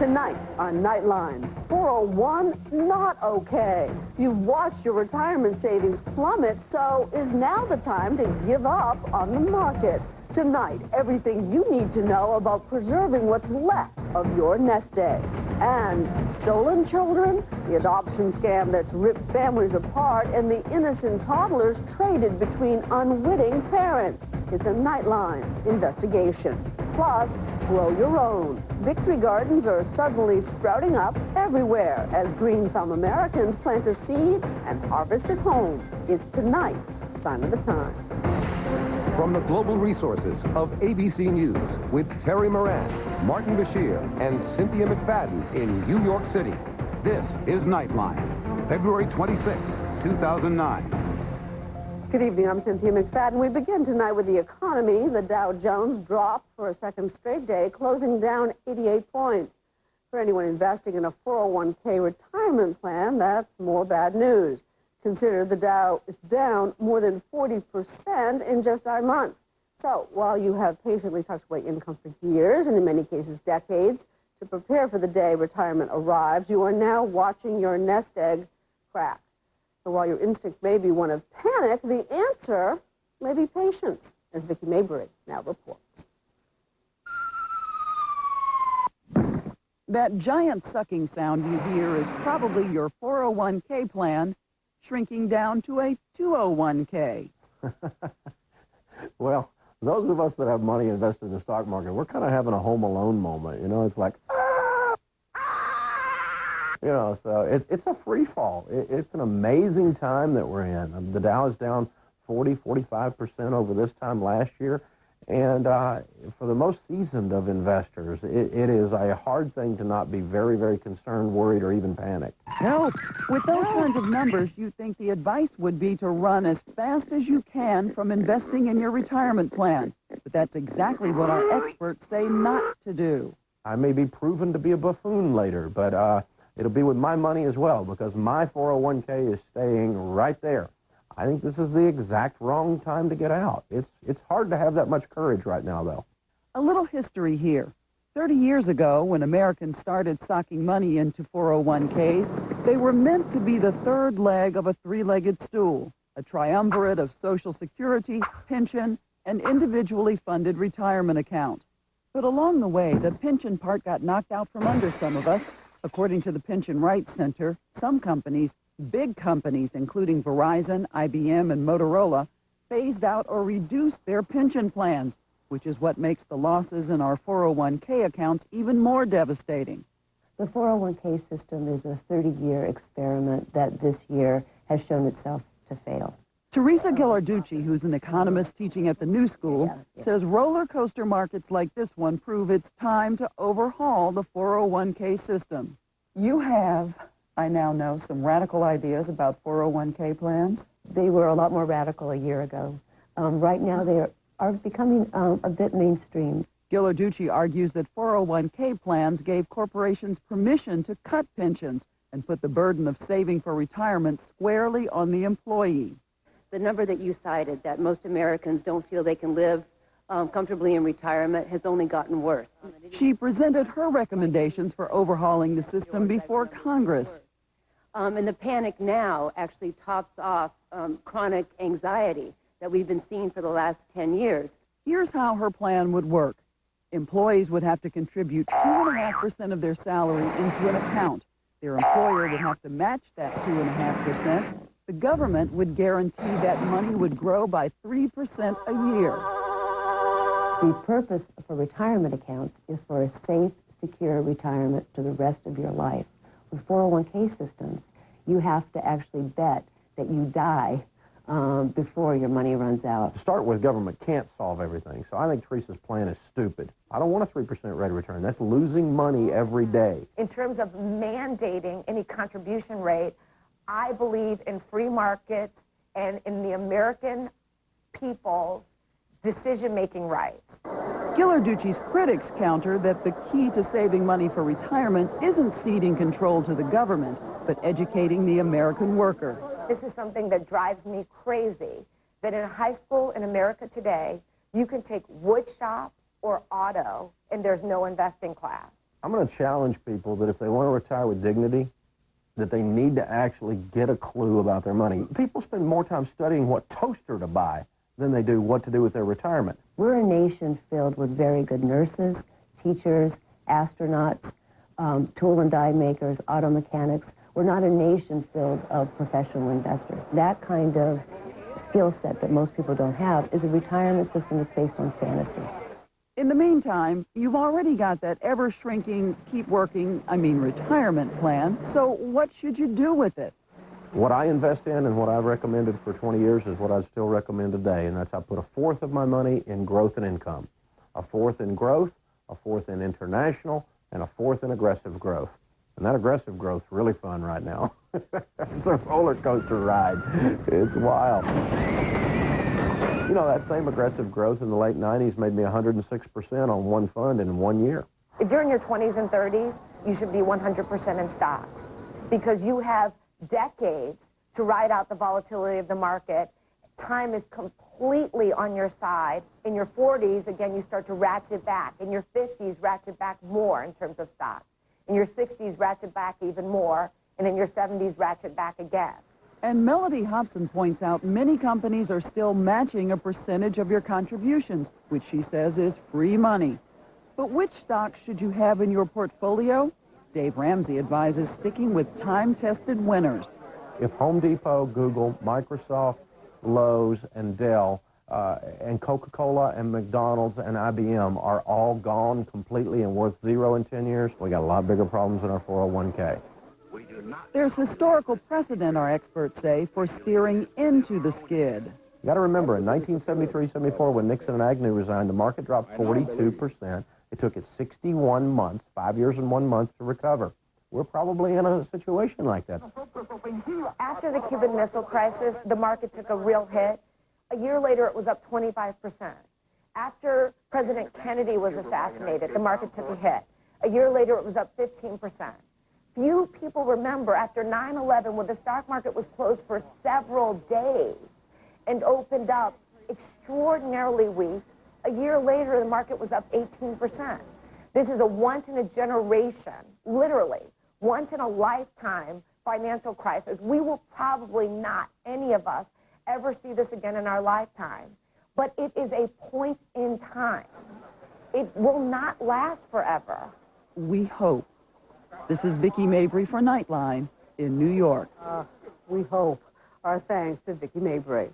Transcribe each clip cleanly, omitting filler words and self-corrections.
Tonight on Nightline, 401 not okay. You've watched your retirement savings plummet, so is now the time to give up on the market. Tonight, everything you need to know about preserving what's left of your nest egg. And stolen children, the adoption scam that's ripped families apart, and the innocent toddlers traded between unwitting parents. It's a Nightline investigation. Plus, grow your own. Victory gardens are suddenly sprouting up everywhere as green thumb Americans plant a seed and harvest at home. It's tonight's Sign of the Time. From the global resources of ABC News with Terry Moran, Martin Bashir, and Cynthia McFadden in New York City, this is Nightline, February 26, 2009. Good evening, I'm Cynthia McFadden. We begin tonight with the economy. The Dow Jones dropped for a second straight day, closing down 88 points. For anyone investing in a 401k retirement plan, that's more bad news. Consider the Dow is down more than 40% in just 9 months. So while you have patiently tucked away income for years, and in many cases decades, to prepare for the day retirement arrives, you are now watching your nest egg crack. So while your instinct may be one of panic, the answer may be patience, as Vicki Maybury now reports. That giant sucking sound you hear is probably your 401k plan shrinking down to a 201k. Well, those of us that have money invested in the stock market, we're kind of having a Home Alone moment. You know, it's like, you know, so it's a free fall. It's an amazing time that we're in. The Dow is down 45% over this time last year. And for the most seasoned of investors, it is a hard thing to not be very, very concerned, worried, or even panicked. Help! With those kinds of numbers, you think the advice would be to run as fast as you can from investing in your retirement plan. But that's exactly what our experts say not to do. I may be proven to be a buffoon later, but it'll be with my money as well, because my 401k is staying right there. I think this is the exact wrong time to get out. It's hard to have that much courage right now, though. A little history here. 30 years ago, when Americans started socking money into 401ks, they were meant to be the third leg of a three-legged stool, a triumvirate of Social Security, pension, and individually funded retirement account. But along the way, the pension part got knocked out from under some of us. According to the Pension Rights Center, some companies, big companies, including Verizon, IBM, and Motorola, phased out or reduced their pension plans, which is what makes the losses in our 401k accounts even more devastating. The 401k system is a 30-year experiment that this year has shown itself to fail. Teresa Ghilarducci, who's an economist teaching at the New School, says roller coaster markets like this one prove it's time to overhaul the 401k system. You have, I now know, some radical ideas about 401k plans. They were a lot more radical a year ago. Right now they are becoming a bit mainstream. Ghilarducci argues that 401k plans gave corporations permission to cut pensions and put the burden of saving for retirement squarely on the employee. The number that you cited, that most Americans don't feel they can live comfortably in retirement, has only gotten worse. She presented her recommendations for overhauling the system before Congress. And the panic now actually tops off chronic anxiety that we've been seeing for the last 10 years. Here's how her plan would work. Employees would have to contribute 2.5% of their salary into an account. Their employer would have to match that 2.5%. The government would guarantee that money would grow by 3% a year. The purpose for retirement accounts is for a safe, secure retirement to the rest of your life. With 401k systems, you have to actually bet that you die before your money runs out. To start with, government can't solve everything, so I think Teresa's plan is stupid. I don't want a 3% rate of return. That's losing money every day. In terms of mandating any contribution rate, I believe in free markets and in the American people's decision-making rights. Ghilarducci's critics counter that the key to saving money for retirement isn't ceding control to the government, but educating the American worker. This is something that drives me crazy, that in high school in America today, you can take wood shop or auto, and there's no investing class. I'm going to challenge people that if they want to retire with dignity, that they need to actually get a clue about their money. People spend more time studying what toaster to buy than they do what to do with their retirement. We're a nation filled with very good nurses, teachers, astronauts, tool and die makers, auto mechanics. We're not a nation filled of professional investors. That kind of skill set that most people don't have is a retirement system that's based on fantasy. In the meantime, you've already got that ever-shrinking, retirement plan. So what should you do with it? What I invest in and what I've recommended for 20 years is what I still recommend today, and that's I put a fourth of my money in growth and income, a fourth in growth, a fourth in international, and a fourth in aggressive growth. And that aggressive growth's really fun right now. It's a roller coaster ride. It's wild. You know, that same aggressive growth in the late 90s made me 106% on one fund in 1 year. If you're in your 20s and 30s, you should be 100% in stocks because you have decades to ride out the volatility of the market. Time is completely on your side. In your 40s, again, you start to ratchet back. In your 50s, ratchet back more in terms of stocks. In your 60s, ratchet back even more. And in your 70s, ratchet back again. And Melody Hobson points out many companies are still matching a percentage of your contributions, which she says is free money. But which stocks should you have in your portfolio? Dave Ramsey advises sticking with time-tested winners. If Home Depot, Google, Microsoft, Lowe's, and Dell, and Coca-Cola, and McDonald's, and IBM are all gone completely and worth zero in 10 years, we got a lot bigger problems in our 401k. There's historical precedent, our experts say, for steering into the skid. You got to remember, in 1973-74, when Nixon and Agnew resigned, the market dropped 42%. It took it 61 months, 5 years and 1 month, to recover. We're probably in a situation like that. After the Cuban Missile Crisis, the market took a real hit. A year later, it was up 25%. After President Kennedy was assassinated, the market took a hit. A year later, it was up 15%. Few people remember after 9/11 when the stock market was closed for several days and opened up extraordinarily weak. A year later, the market was up 18%. This is a once-in-a-generation, literally, once-in-a-lifetime financial crisis. We will probably not, any of us, ever see this again in our lifetime. But it is a point in time. It will not last forever. We hope. This is Vicki Mabry for Nightline in New York. We hope. Our thanks to Vicki Mabry.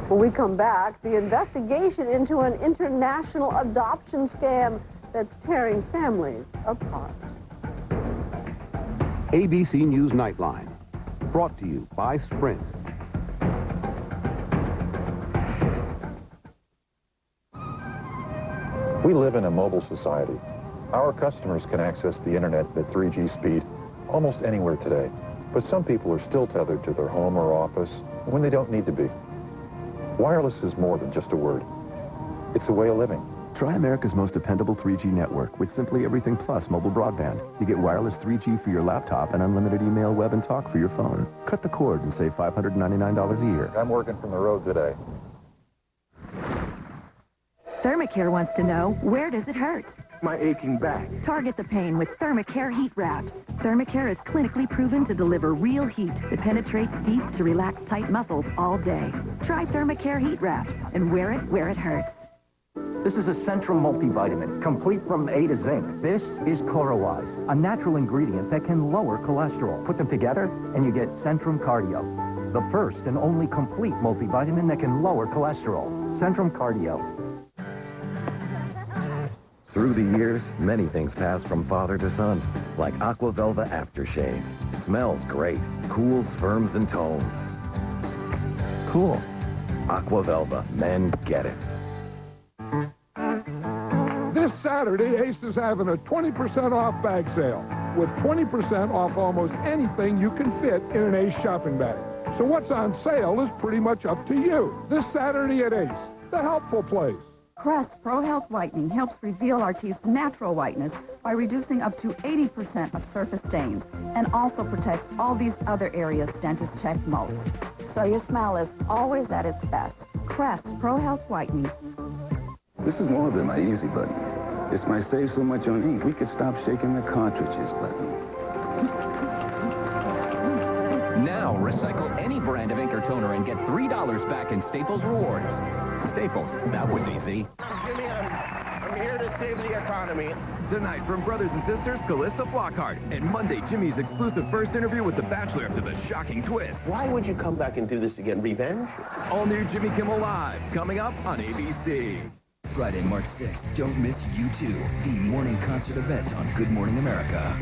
When we come back, the investigation into an international adoption scam that's tearing families apart. ABC News Nightline, brought to you by Sprint. We live in a mobile society. Our customers can access the internet at 3G speed almost anywhere today. But some people are still tethered to their home or office when they don't need to be. Wireless is more than just a word. It's a way of living. Try America's most dependable 3G network with Simply Everything Plus mobile broadband. You get wireless 3G for your laptop and unlimited email, web, and talk for your phone. Cut the cord and save $599 a year. I'm working from the road today. Thermacare wants to know, where does it hurt? My aching back. Target the pain with Thermacare Heat Wraps. Thermacare is clinically proven to deliver real heat that penetrates deep to relax tight muscles all day. Try Thermacare Heat Wraps and wear it where it hurts. This is a Centrum multivitamin, complete from A to zinc. This is CoroWise, a natural ingredient that can lower cholesterol. Put them together and you get Centrum Cardio, the first and only complete multivitamin that can lower cholesterol. Centrum Cardio. Through the years, many things pass from father to son, like Aquavelva Aftershave. Smells great, cools, firms, and tones. Cool. Aquavelva, men get it. This Saturday, Ace is having a 20% off bag sale, with 20% off almost anything you can fit in an Ace shopping bag. So what's on sale is pretty much up to you. This Saturday at Ace, the helpful place. Crest Pro Health Whitening helps reveal our teeth's natural whiteness by reducing up to 80% of surface stains and also protects all these other areas dentists check most. So your smile is always at its best. Crest Pro Health Whitening. This is more than my easy button. This might save so much on ink, we could stop shaking the cartridges button. Now, recycle any brand of ink or toner and get $3 back in Staples Rewards. Staples, that was easy. Jimmy, I'm here to save the economy. Tonight, from brothers and sisters, Callista Flockhart. And Monday, Jimmy's exclusive first interview with The Bachelor after the shocking twist. Why would you come back and do this again? Revenge? All new Jimmy Kimmel Live, coming up on ABC. Friday, March 6th, don't miss U2, the morning concert event on Good Morning America.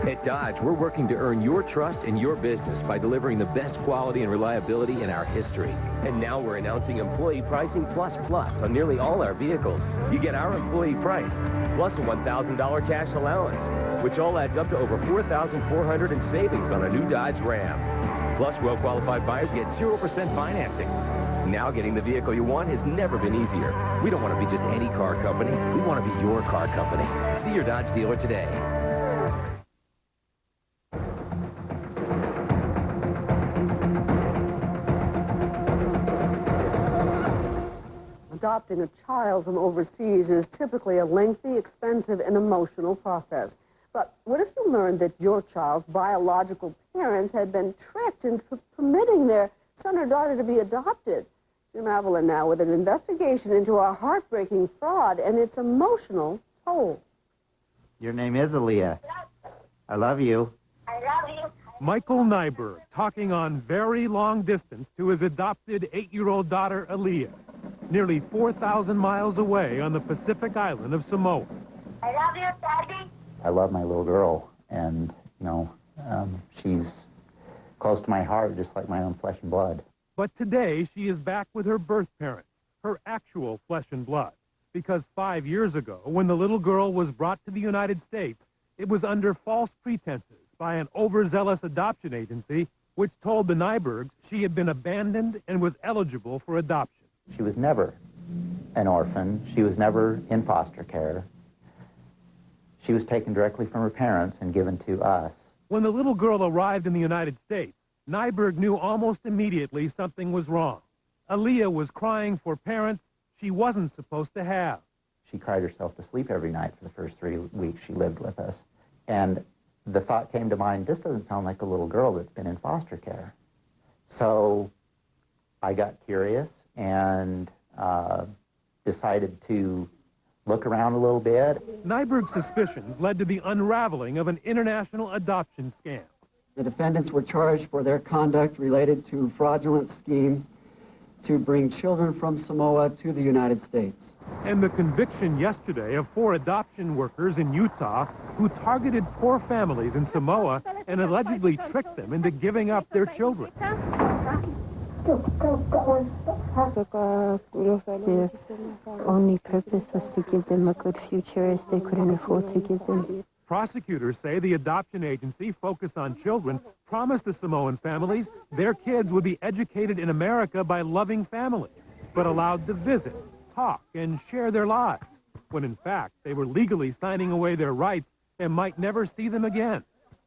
At Dodge, we're working to earn your trust in your business by delivering the best quality and reliability in our history. And now we're announcing Employee Pricing Plus Plus on nearly all our vehicles. You get our employee price, plus a $1,000 cash allowance, which all adds up to over $4,400 in savings on a new Dodge Ram. Plus, well-qualified buyers get 0% financing. Now getting the vehicle you want has never been easier. We don't want to be just any car company. We want to be your car company. See your Dodge dealer today. Adopting a child from overseas is typically a lengthy, expensive, and emotional process. But what if you learned that your child's biological parents had been tricked into permitting their son or daughter to be adopted? Jim Avalon now with an investigation into a heartbreaking fraud and its emotional toll. Your name is Aaliyah. I love you. I love you. Michael Nyberg talking on very long distance to his adopted 8-year-old daughter, Aaliyah, nearly 4,000 miles away on the Pacific island of Samoa. I love you, Daddy. I love my little girl, and, she's close to my heart, just like my own flesh and blood. But today, she is back with her birth parents, her actual flesh and blood, because 5 years ago, when the little girl was brought to the United States, it was under false pretenses by an overzealous adoption agency which told the Nybergs she had been abandoned and was eligible for adoption. She was never an orphan. She was never in foster care. She was taken directly from her parents and given to us. When the little girl arrived in the United States, Nyberg knew almost immediately something was wrong. Aaliyah was crying for parents she wasn't supposed to have. She cried herself to sleep every night for the first 3 weeks she lived with us. And the thought came to mind, this doesn't sound like a little girl that's been in foster care. So I got curious and decided to look around a little bit. Nyberg's suspicions led to the unraveling of an international adoption scam. The defendants were charged for their conduct related to fraudulent scheme to bring children from Samoa to the United States. And the conviction yesterday of 4 adoption workers in Utah who targeted poor families in Samoa and allegedly tricked them into giving up their children. Their only purpose was to give them a good future as they couldn't afford to give them. Prosecutors say the adoption agency focused on children promised the Samoan families their kids would be educated in America by loving families, but allowed to visit, talk, and share their lives, when in fact they were legally signing away their rights and might never see them again.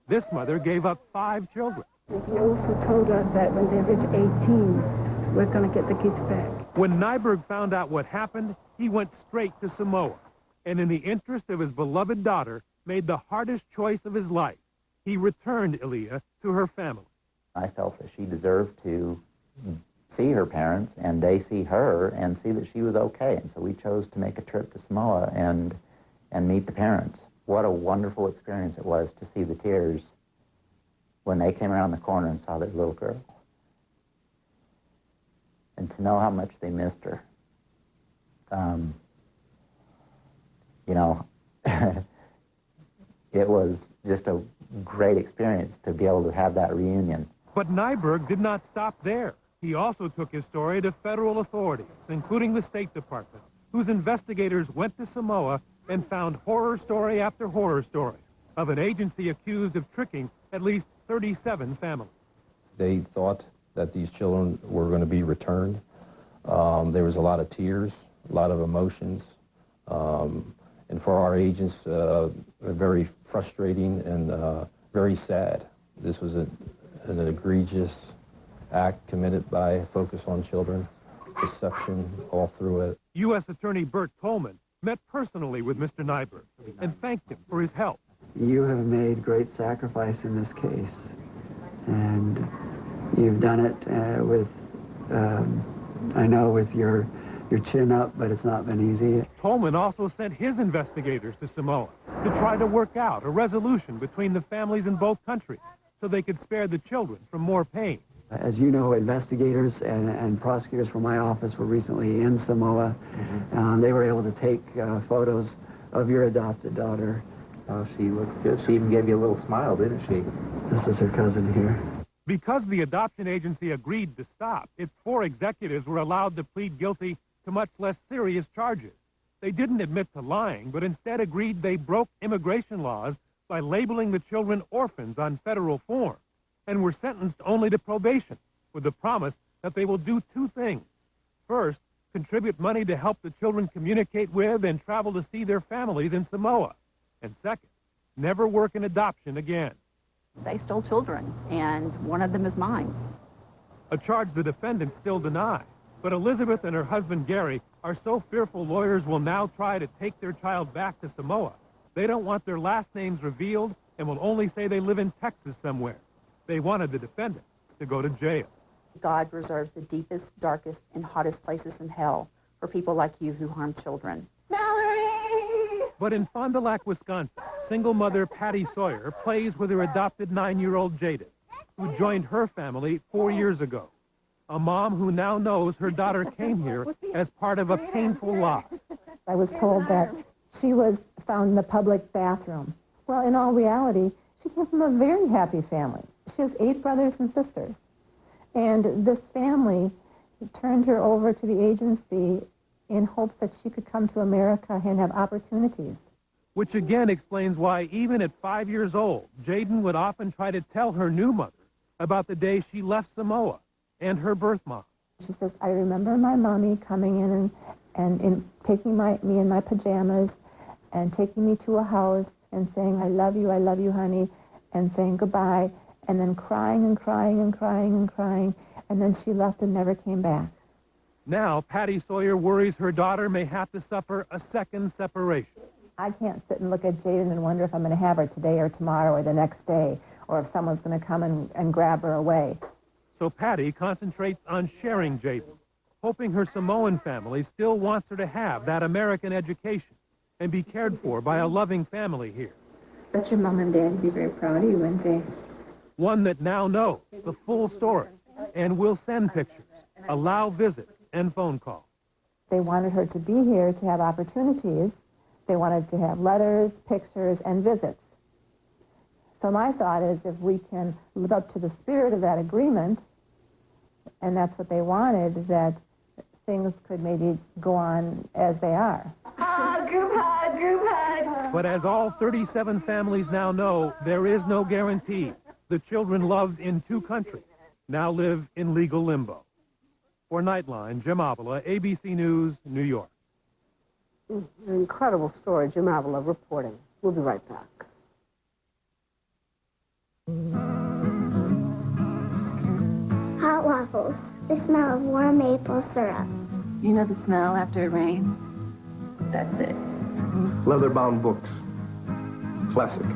This mother gave up 5 children. He also told us that when they reach 18, we're going to get the kids back. When Nyberg found out what happened, he went straight to Samoa, and in the interest of his beloved daughter, made the hardest choice of his life. He returned Aaliyah to her family. I felt that she deserved to see her parents, and they see her, and see that she was okay. And so we chose to make a trip to Samoa and meet the parents. What a wonderful experience it was to see the tears when they came around the corner and saw their little girl. And to know how much they missed her. It was just a great experience to be able to have that reunion. But Nyberg did not stop there. He also took his story to federal authorities, including the State Department, whose investigators went to Samoa and found horror story after horror story of an agency accused of tricking at least 37 families. They thought that these children were going to be returned. There was a lot of tears, a lot of emotions, and for our agents, very frustrating and very sad. This was an egregious act committed by Focus on Children, deception all through it. U.S. Attorney Bert Coleman met personally with Mr. Nyberg and thanked him for his help. You have made great sacrifice in this case, and you've done it with, I know, with your chin up, but it's not been easy. Tolman also sent his investigators to Samoa to try to work out a resolution between the families in both countries so they could spare the children from more pain. As you know, investigators and prosecutors from my office were recently in Samoa. They were able to take photos of your adopted daughter. Oh, she looks good. She even gave you a little smile, didn't she? This is her cousin here. Because the adoption agency agreed to stop, its 4 executives were allowed to plead guilty to much less serious charges. They didn't admit to lying, but instead agreed they broke immigration laws by labeling the children orphans on federal forms, and were sentenced only to probation, with the promise that they will do 2 things. First, contribute money to help the children communicate with and travel to see their families in Samoa. And second, never work in adoption again. They stole children, and one of them is mine. A charge the defendants still deny. But Elizabeth and her husband Gary are so fearful lawyers will now try to take their child back to Samoa. They don't want their last names revealed and will only say they live in Texas somewhere. They wanted the defendants to go to jail. God reserves the deepest, darkest, and hottest places in hell for people like you who harm children. Mallory! But in Fond du Lac, Wisconsin, single mother Patty Sawyer plays with her adopted 9-year-old Jaden, who joined her family 4 years ago. A mom who now knows her daughter came here as part of a painful lie. I was told that she was found in the public bathroom. Well, in all reality, she came from a very happy family. She has 8 brothers and sisters. And this family turned her over to the agency in hopes that she could come to America and have opportunities. Which again explains why even at 5 years old, Jaden would often try to tell her new mother about the day she left Samoa and her birth mom. She says, I remember my mommy coming in and taking me in my pajamas and taking me to a house and saying, I love you, honey, and saying goodbye, and then crying and crying and crying and crying, and then she left and never came back. Now, Patty Sawyer worries her daughter may have to suffer a second separation. I can't sit and look at Jaden and wonder if I'm going to have her today or tomorrow or the next day, or if someone's going to come and grab her away. So Patty concentrates on sharing Jaden, hoping her Samoan family still wants her to have that American education and be cared for by a loving family here. Bet your mom and dad would be very proud of you, wouldn't they? One that now knows the full story and will send pictures, allow visits, and phone calls. They wanted her to be here to have opportunities. They wanted to have letters, pictures, and visits. So my thought is if we can live up to the spirit of that agreement, and that's what they wanted, that things could maybe go on as they are. Group hug, group hug. But as all 37 families now know, there is no guarantee. The children loved in 2 countries now live in legal limbo. For Nightline, Jim Avila, ABC News, New York. An incredible story, Jim Avila reporting. We'll be right back. Hot waffles. The smell of warm maple syrup. You know the smell after it rains? That's it. Leather-bound books. Classic.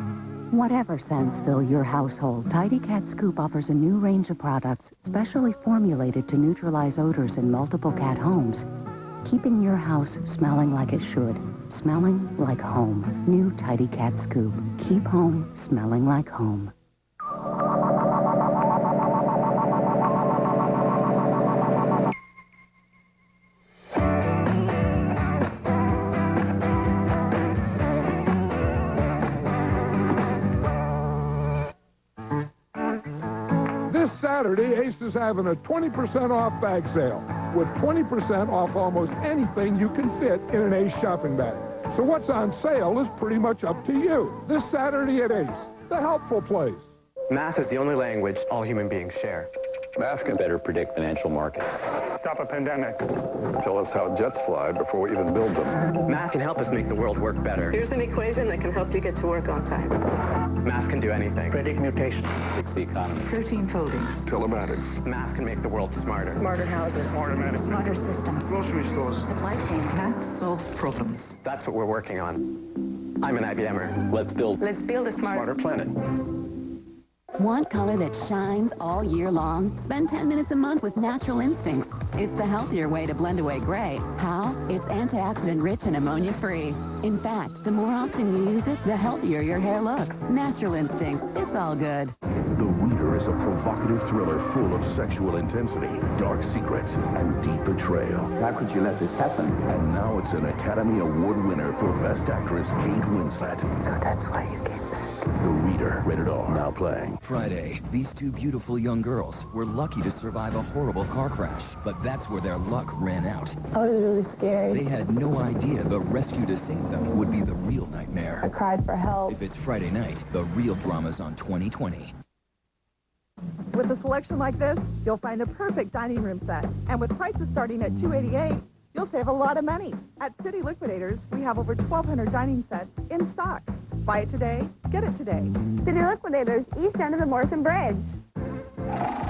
Whatever scents fill your household, Tidy Cat Scoop offers a new range of products specially formulated to neutralize odors in multiple cat homes, keeping your house smelling like it should, smelling like home. New Tidy Cat Scoop. Keep home smelling like home. Saturday, Ace is having a 20% off bag sale with 20% off almost anything you can fit in an Ace shopping bag. So what's on sale is pretty much up to you. This Saturday at Ace, the helpful place. Math is the only language all human beings share. Math can better predict financial markets. stop a pandemic. Tell us how jets fly before we even build them. Math can help us make the world work better. Here's an equation that can help you get to work on time. Math can do anything. Predict mutations. Fix the economy. Protein folding. Telematics. Math can make the world smarter. Smarter houses. Smarter medicine. Smarter systems. Grocery stores. Supply chain. Math solves problems. That's what we're working on. I'm an IBMer. Let's build a smarter planet. Want color that shines all year long? Spend 10 minutes a month with Natural Instincts. It's the healthier way to blend away gray. How? It's antioxidant-rich and ammonia-free. In fact, the more often you use it, the healthier your hair looks. Natural Instincts. It's all good. The Reader is a provocative thriller full of sexual intensity, dark secrets, and deep betrayal. How could you let this happen? And now it's an Academy Award winner for Best Actress Kate Winslet. So that's why you came back. The Reader, rated R, now playing. Friday, these two beautiful young girls were lucky to survive a horrible car crash, but that's where their luck ran out. I was really scared. They had no idea the rescue to save them would be the real nightmare. I cried for help. If it's Friday night, the real drama's on 2020. With a selection like this, you'll find the perfect dining room set. And with prices starting at $288, you'll save a lot of money. At City Liquidators, we have over 1,200 dining sets in stock. Buy it today, get it today. City Liquidators, east end of the Morrison Bridge.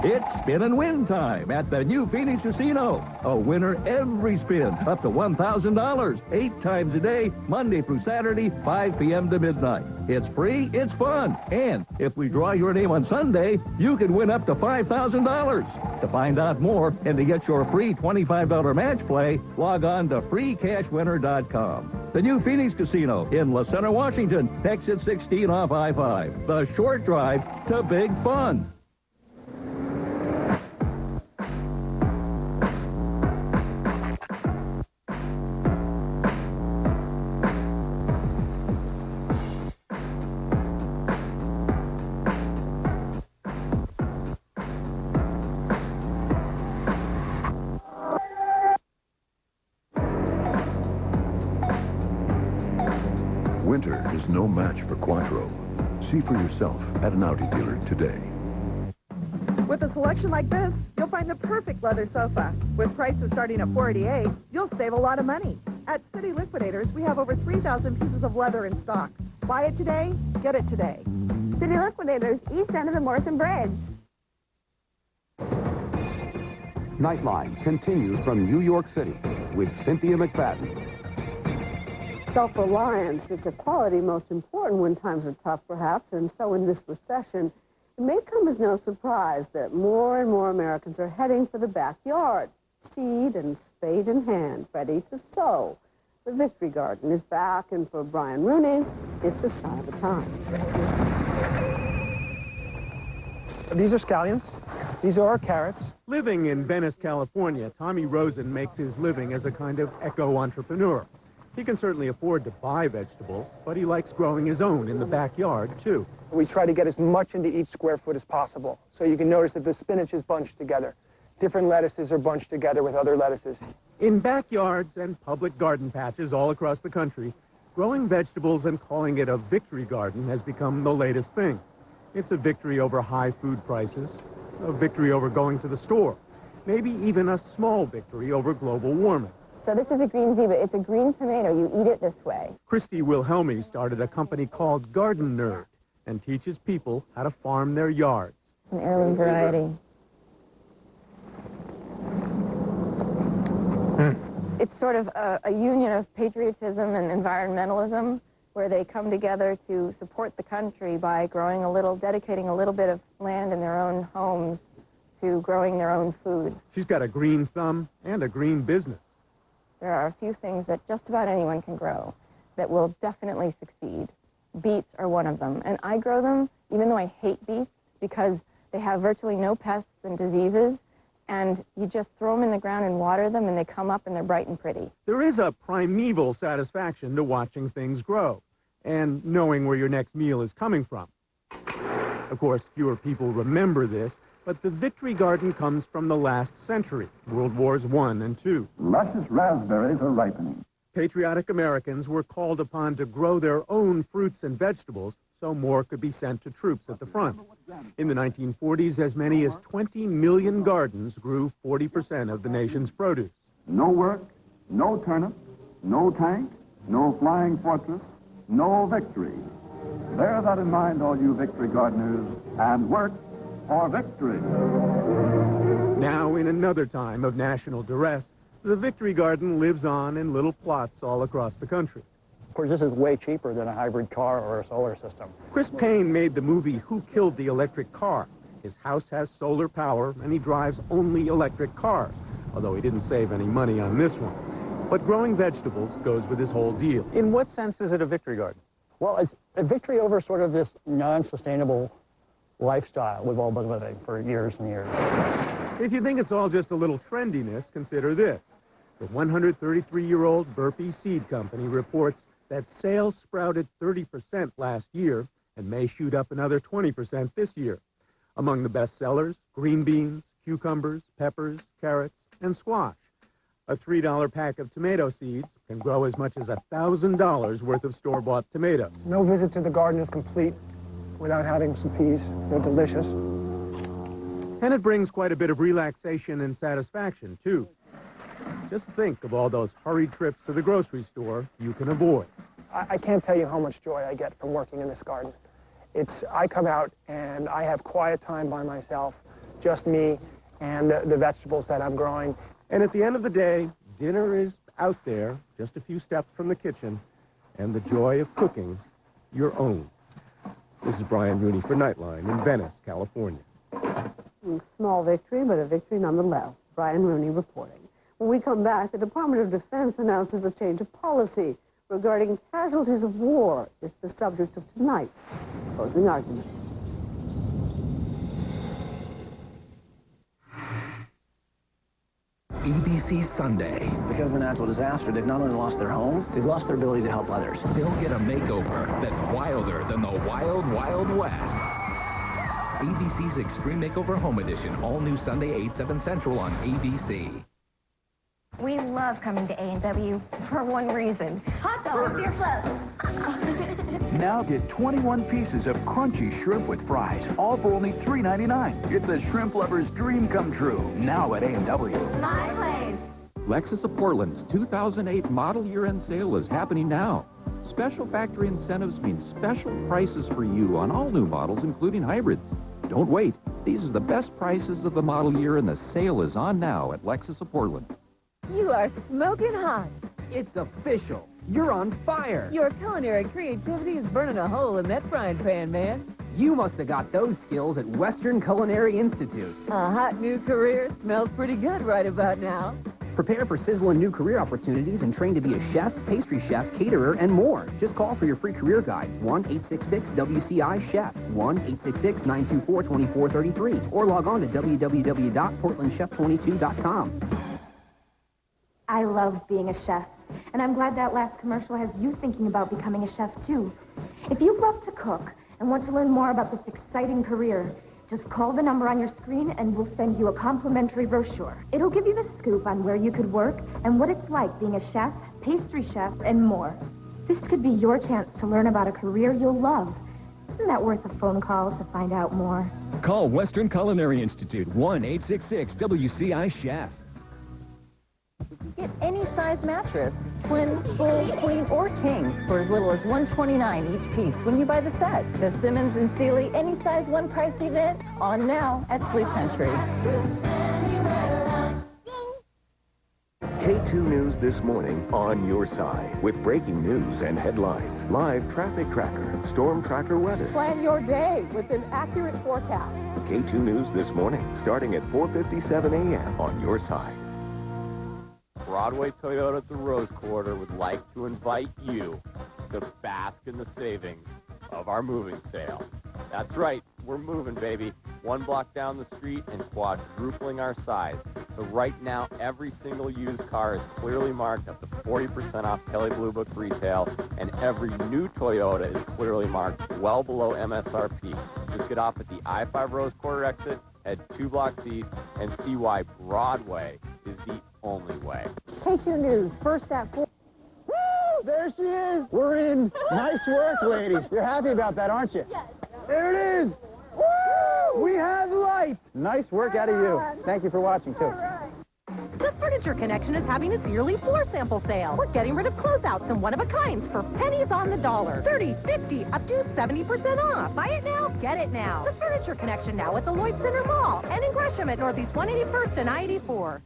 It's spin and win time at the new Phoenix Casino. A winner every spin, up to $1,000, 8 times a day, Monday through Saturday, 5 p.m. to midnight. It's free, it's fun, and if we draw your name on Sunday, you can win up to $5,000. To find out more and to get your free $25 match play, log on to freecashwinner.com. The new Phoenix Casino in La Center, Washington, exit 16 off I-5. The short drive to big fun. Winter is no match for Quattro. See for yourself at an Audi dealer today. With a selection like this, you'll find the perfect leather sofa. With prices starting at $488, you'll save a lot of money. At City Liquidators, we have over 3,000 pieces of leather in stock. Buy it today, get it today. City Liquidators, east end of the Morrison Bridge. Nightline continues from New York City with Cynthia McFadden. Self-reliance is a quality most important when times are tough, perhaps, and so in this recession, it may come as no surprise that more and more Americans are heading for the backyard, seed and spade in hand, ready to sow. The Victory Garden is back, and for Brian Rooney, it's a sign of the times. These are scallions. These are our carrots. Living in Venice, California, Tommy Rosen makes his living as a kind of eco-entrepreneur. He can certainly afford to buy vegetables, but he likes growing his own in the backyard, too. We try to get as much into each square foot as possible. So you can notice that the spinach is bunched together. Different lettuces are bunched together with other lettuces. In backyards and public garden patches all across the country, growing vegetables and calling it a victory garden has become the latest thing. It's a victory over high food prices, a victory over going to the store, maybe even a small victory over global warming. So this is a green zebra. It's a green tomato. You eat it this way. Christy Wilhelmi started a company called Garden Nerd and teaches people how to farm their yards. An heirloom variety. It's sort of a union of patriotism and environmentalism where they come together to support the country by growing dedicating a little bit of land in their own homes to growing their own food. She's got a green thumb and a green business. There are a few things that just about anyone can grow that will definitely succeed. Beets are one of them. And I grow them, even though I hate beets, because they have virtually no pests and diseases, and you just throw them in the ground and water them, and they come up and they're bright and pretty. There is a primeval satisfaction to watching things grow and knowing where your next meal is coming from. Of course, fewer people remember this, but the Victory Garden comes from the last century, World Wars I and II. Luscious raspberries are ripening. Patriotic Americans were called upon to grow their own fruits and vegetables so more could be sent to troops at the front. In the 1940s, as many as 20 million gardens grew 40% of the nation's produce. No work, no turnip, no tank, no flying fortress, no victory. Bear that in mind, all you victory gardeners, and work for victory. Now, in another time of national duress, the Victory Garden lives on in little plots all across the country. Of course, this is way cheaper than a hybrid car or a solar system. Chris Payne made the movie Who Killed the Electric Car? His house has solar power, and he drives only electric cars, although he didn't save any money on this one. But growing vegetables goes with his whole deal. In what sense is it a victory garden? Well, it's a victory over sort of this non-sustainable lifestyle we've all been living for years and years. If you think it's all just a little trendiness, consider this. The 133-year-old Burpee Seed Company reports that sales sprouted 30% last year and may shoot up another 20% this year. Among the best sellers, green beans, cucumbers, peppers, carrots, and squash. A $3 pack of tomato seeds can grow as much as $1,000 worth of store-bought tomatoes. No visit to the garden is complete without having some peas. They're delicious. And it brings quite a bit of relaxation and satisfaction, too. Just think of all those hurried trips to the grocery store you can avoid. I can't tell you how much joy I get from working in this garden. I come out and I have quiet time by myself, just me and the vegetables that I'm growing. And at the end of the day, dinner is out there, just a few steps from the kitchen, and the joy of cooking your own. This is Brian Rooney for Nightline in Venice, California. Small victory, but a victory nonetheless. Brian Rooney reporting. When we come back, the Department of Defense announces a change of policy regarding casualties of war. It's the subject of tonight's closing argument. ABC Sunday. Because of a natural disaster, they've not only lost their home, they've lost their ability to help others. They'll get a makeover that's wilder than the Wild Wild West. ABC's Extreme Makeover Home Edition, all new Sunday, 8, 7 Central on ABC. We love coming to A&W for one reason. Hot dogs, your clothes. Now get 21 pieces of crunchy shrimp with fries, all for only $3.99. It's a shrimp lover's dream come true, now at A&W. My place. Lexus of Portland's 2008 model year-end sale is happening now. Special factory incentives mean special prices for you on all new models, including hybrids. Don't wait. These are the best prices of the model year, and the sale is on now at Lexus of Portland. You are smoking hot. It's official. You're on fire. Your culinary creativity is burning a hole in that frying pan, man. You must have got those skills at Western Culinary Institute. A hot new career smells pretty good right about now. Prepare for sizzling new career opportunities and train to be a chef, pastry chef, caterer, and more. Just call for your free career guide, 1-866-WCI-CHEF, 1-866-924-2433, or log on to www.portlandchef22.com. I love being a chef, and I'm glad that last commercial has you thinking about becoming a chef, too. If you love to cook and want to learn more about this exciting career, just call the number on your screen and we'll send you a complimentary brochure. It'll give you the scoop on where you could work and what it's like being a chef, pastry chef, and more. This could be your chance to learn about a career you'll love. Isn't that worth a phone call to find out more? Call Western Culinary Institute, 1-866-WCI-CHEF. Get any size mattress, twin, full, queen, or king, for as little as $129 each piece when you buy the set. The Simmons and Sealy Any Size One Price event on now at Sleep Country. K2 News This Morning on your side with breaking news and headlines, live traffic tracker, storm tracker weather. Plan your day with an accurate forecast. K2 News This Morning starting at 4:57 a.m. on your side. Broadway Toyota at the Rose Quarter would like to invite you to bask in the savings of our moving sale. That's right, we're moving, baby. One block down the street and quadrupling our size. So right now, every single used car is clearly marked up to 40% off Kelley Blue Book retail, and every new Toyota is clearly marked well below MSRP. Just get off at the I-5 Rose Quarter exit, head 2 blocks east, and see why Broadway is the only way. K2 News, first at 4. Woo! There she is. We're in. Nice work, ladies. You're happy about that, aren't you? Yes. There it is. Woo! We have light. Nice work out of you. Thank you for watching, too. The Furniture Connection is having its yearly floor sample sale. We're getting rid of closeouts and one-of-a-kinds for pennies on the dollar. 30, 50, up to 70% off. Buy it now, get it now. The Furniture Connection now at the Lloyd Center Mall and in Gresham at Northeast 181st and I-84.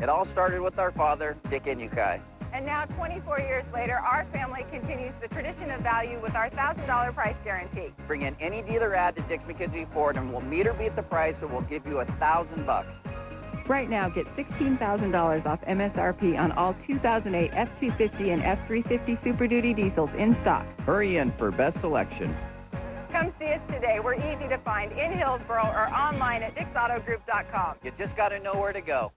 It all started with our father, Dick Inukai. And now, 24 years later, our family continues the tradition of value with our $1,000 price guarantee. Bring in any dealer ad to Dick's McKenzie Ford and we'll meet or beat the price, or we'll give you $1,000. Right now, get $16,000 off MSRP on all 2008 F-250 and F-350 Super Duty diesels in stock. Hurry in for best selection. Come see us today. We're easy to find in Hillsboro or online at DicksAutoGroup.com. You just got to know where to go.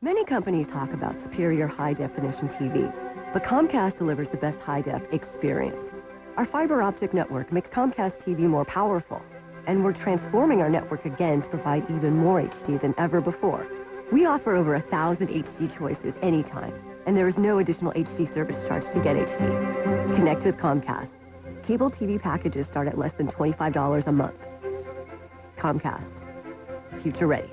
Many companies talk about superior high-definition TV, but Comcast delivers the best high-def experience. Our fiber optic network makes Comcast TV more powerful, and we're transforming our network again to provide even more HD than ever before. We offer over 1,000 HD choices anytime, and there is no additional HD service charge to get HD. Connect with Comcast. Cable TV packages start at less than $25 a month. Comcast. Future ready.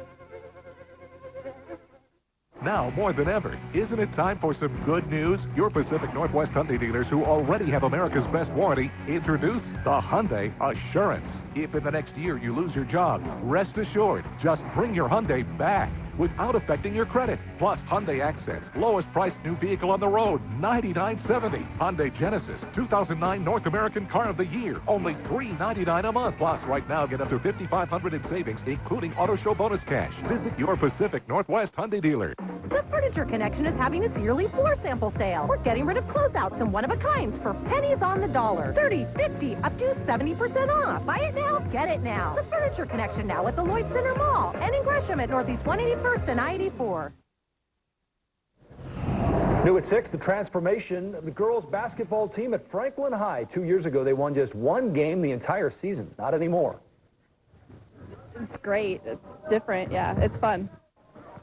Now, more than ever, isn't it time for some good news? Your Pacific Northwest Hyundai dealers who already have America's best warranty introduce the Hyundai Assurance. If in the next year you lose your job, rest assured, just bring your Hyundai back without affecting your credit. Plus, Hyundai Accents, lowest priced new vehicle on the road, $99.70. Hyundai Genesis, 2009 North American Car of the Year, only $399 a month. Plus, right now, get up to $5,500 in savings, including Auto Show bonus cash. Visit your Pacific Northwest Hyundai dealer. The Furniture Connection is having its yearly floor sample sale. We're getting rid of closeouts and one-of-a-kinds for pennies on the dollar. 30, 50, up to 70% off. Buy it now, get it now. The Furniture Connection now at the Lloyd Center Mall and in Gresham at Northeast 181st and I-84. New at 6, the transformation of the girls basketball team at Franklin High. 2 years ago, they won just one game the entire season. Not anymore. It's great. It's different. Yeah, it's fun.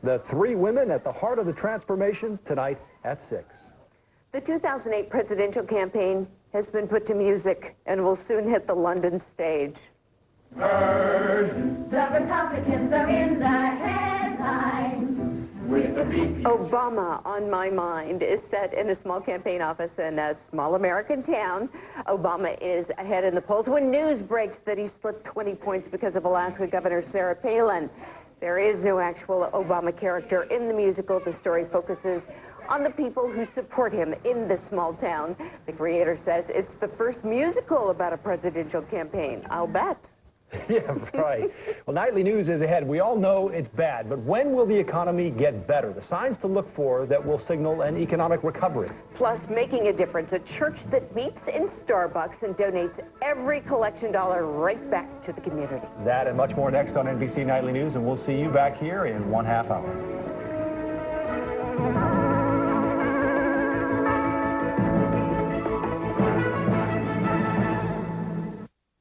The three women at the heart of the transformation tonight at 6. The 2008 presidential campaign has been put to music and will soon hit the London stage. The Republicans are in the headlines with the beat. Obama on My Mind is set in a small campaign office in a small American town. Obama is ahead in the polls when news breaks that he slipped 20 points because of Alaska Governor Sarah Palin. There is no actual Obama character in the musical. The story focuses on the people who support him in this small town. The creator says it's the first musical about a presidential campaign. I'll bet. Yeah, right. Well, nightly news is ahead. We all know it's bad, but when will the economy get better? The signs to look for that will signal an economic recovery. Plus, making a difference, a church that meets in Starbucks and donates every collection dollar right back to the community. That and much more next on NBC Nightly News, and we'll see you back here in 1/2 hour.